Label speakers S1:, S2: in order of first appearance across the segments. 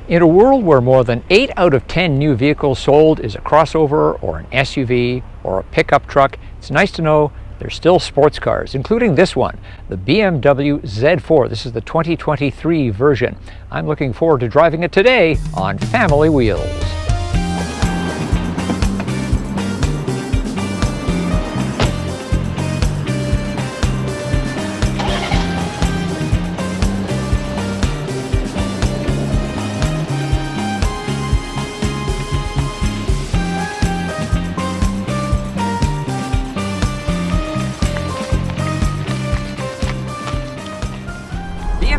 S1: In a world where more than 8 out of 10 new vehicles sold is a crossover or an SUV or a pickup truck, it's nice to know there's still sports cars, including this one, the BMW Z4. This is the 2023 version. I'm looking forward to driving it today on Family Wheels.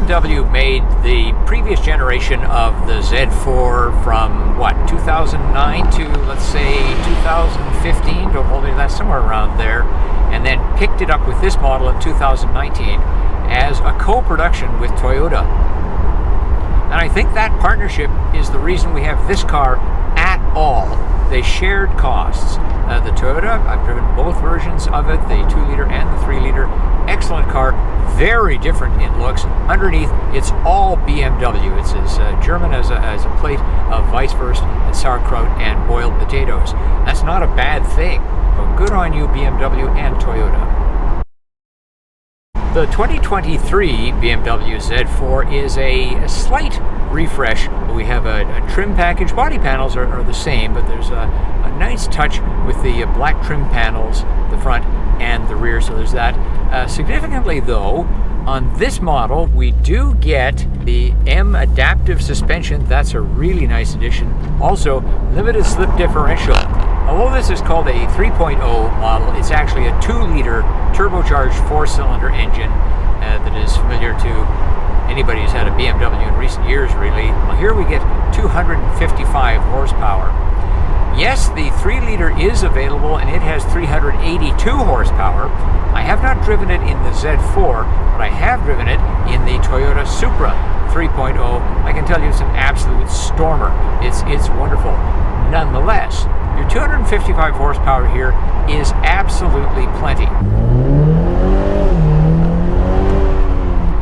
S1: BMW made the previous generation of the Z4 from, what, 2009 to, let's say, 2015, don't hold me to that, somewhere around there, and then picked it up with this model in 2019 as a co-production with Toyota. And I think that partnership is the reason we have this car at all. They shared costs. The Toyota, I've driven both versions of it, the 2-liter and the 3-liter. Excellent car, very different in looks. Underneath, it's all BMW. It's as German as a plate of Weisswurst and sauerkraut and boiled potatoes. That's not a bad thing. So good on you, BMW and Toyota. The 2023 BMW Z4 is a slight refresh. We have a trim package. Body panels are the same, but there's a nice touch with the black trim panels, the front and the rear, so there's that. Significantly though, on this model we do get the M adaptive suspension. That's a really nice addition. Also, limited slip differential. Although this is called a 3.0 model, it's actually a 2-liter turbocharged 4-cylinder engine that is familiar to anybody who's had a BMW in recent years, really. Well, here we get 255 horsepower. Yes, the 3-liter is available and it has 382 horsepower. I have not driven it in the Z4, but I have driven it in the Toyota Supra 3.0. I can tell you it's an absolute stormer. It's wonderful. Nonetheless, your 255 horsepower here is absolutely plenty.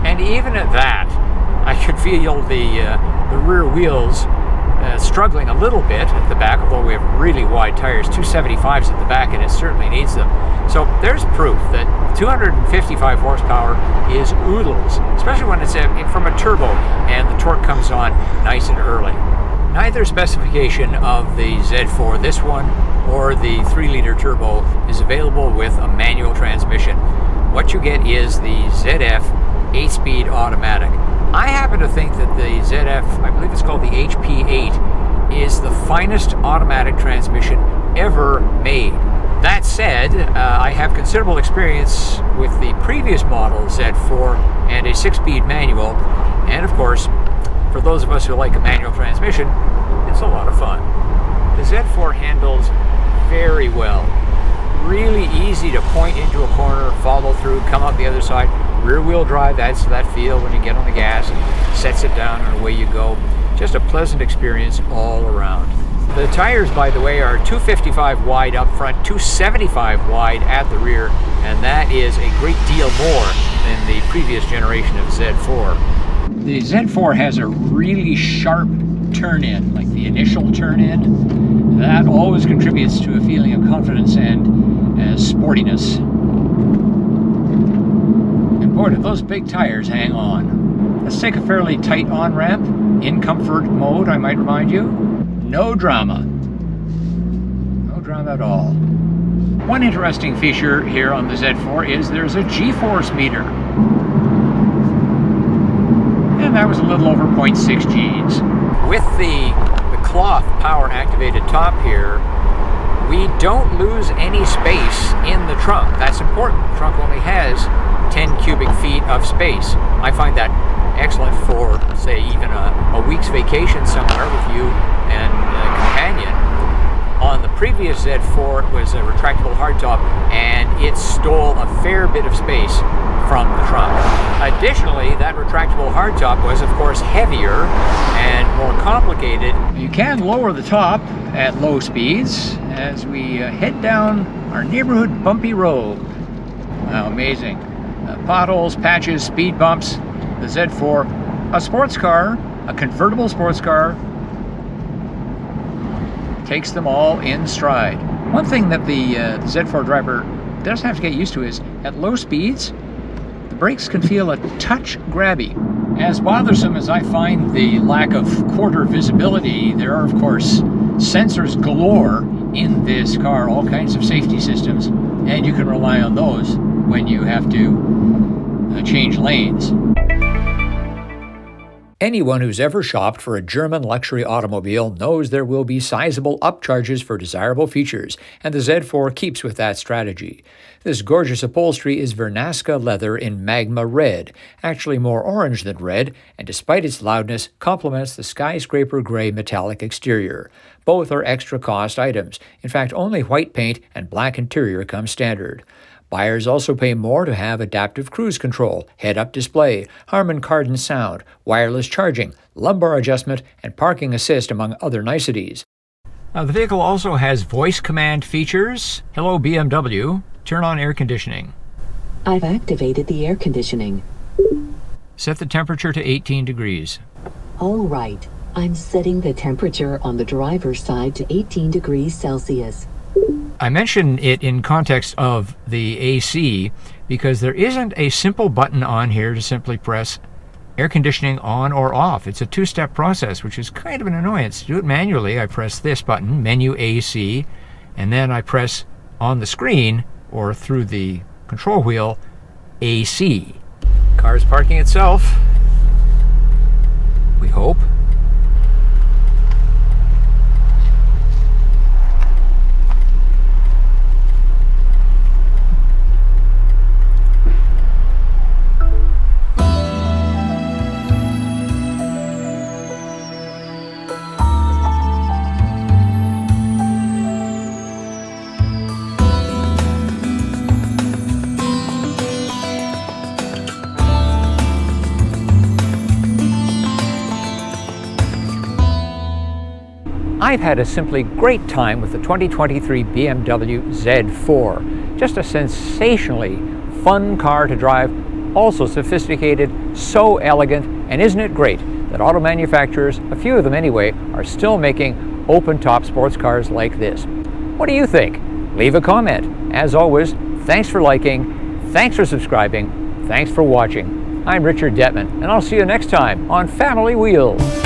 S1: And even at that, I could feel the rear wheels struggling a little bit at the back, although we have really wide tires, 275s at the back, and it certainly needs them. So there's proof that 255 horsepower is oodles, especially when it's from a turbo and the torque comes on nice and early. Neither specification of the Z4, this one or the 3-liter turbo, is available with a manual transmission. What you get is the ZF 8-speed automatic. I happen to think that the ZF, I believe it's called the HP8, is the finest automatic transmission ever made. That said, I have considerable experience with the previous model Z4 and a 6-speed manual, and of course, for those of us who like a manual transmission, it's a lot of fun. The Z4 handles very well. Really easy to point into a corner, follow through, come out the other side. Rear wheel drive adds to that feel when you get on the gas and sets it down and away you go. Just a pleasant experience all around. The tires, by the way, are 255 wide up front, 275 wide at the rear, and that is a great deal more than the previous generation of Z4. The Z4 has a really sharp turn-in, like the initial turn-in. That always contributes to a feeling of confidence and sportiness. And boy, do those big tires hang on. Let's take a fairly tight on-ramp, in comfort mode, I might remind you. No drama. No drama at all. One interesting feature here on the Z4 is there's a G-force meter. And that was a little over 0.6 Gs. With the cloth power activated top here, we don't lose any space in the trunk. That's important. The trunk only has 10 cubic feet of space. I find that excellent for, say, even a week's vacation somewhere with you and a companion. On the previous Z4, it was a retractable hardtop, and it stole a fair bit of space from the trunk. Additionally, that retractable hardtop was, of course, heavier and more complicated. You can lower the top at low speeds as we head down our neighborhood bumpy road. Wow, amazing. Potholes, patches, speed bumps. The Z4, a sports car,
S2: A convertible sports car takes them all in stride. One thing that the Z4 driver does have to get used to is at low speeds, the brakes can feel a touch grabby. As bothersome as I find the lack of quarter visibility, there are of course sensors galore in this car, all kinds of safety systems, and you can rely on those when you have to change lanes. Anyone who's ever shopped for a German luxury automobile knows there will be sizable upcharges for desirable features, and the Z4 keeps with that strategy. This gorgeous upholstery is Vernasca leather in magma red, actually more orange than red, and despite its loudness, complements the skyscraper gray metallic exterior. Both are extra cost items. In fact, only white paint and black interior come standard. Buyers also pay more to have adaptive cruise control, head-up display, Harman Kardon sound, wireless charging, lumbar adjustment, and parking assist, among other niceties. The vehicle also has voice command features. Hello BMW, turn on air conditioning.
S3: I've activated the air conditioning.
S2: Set the temperature to 18 degrees.
S3: All right, I'm setting the temperature on the driver's side to 18 degrees Celsius.
S2: I mention it in context of the AC because there isn't a simple button on here to simply press air conditioning on or off. It's a two-step process, which is kind of an annoyance. To do it manually, I press this button, menu AC, and then I press on the screen or through the control wheel, AC. Car's parking itself, we hope. I've had a simply great time with the 2023 BMW Z4. Just a sensationally fun car to drive, also sophisticated, so elegant, and isn't it great that auto manufacturers, a few of them anyway, are still making open-top sports cars like this? What do you think? Leave a comment. As always, thanks for liking, thanks for subscribing, thanks for watching. I'm Richard Detman, and I'll see you next time on Family Wheels.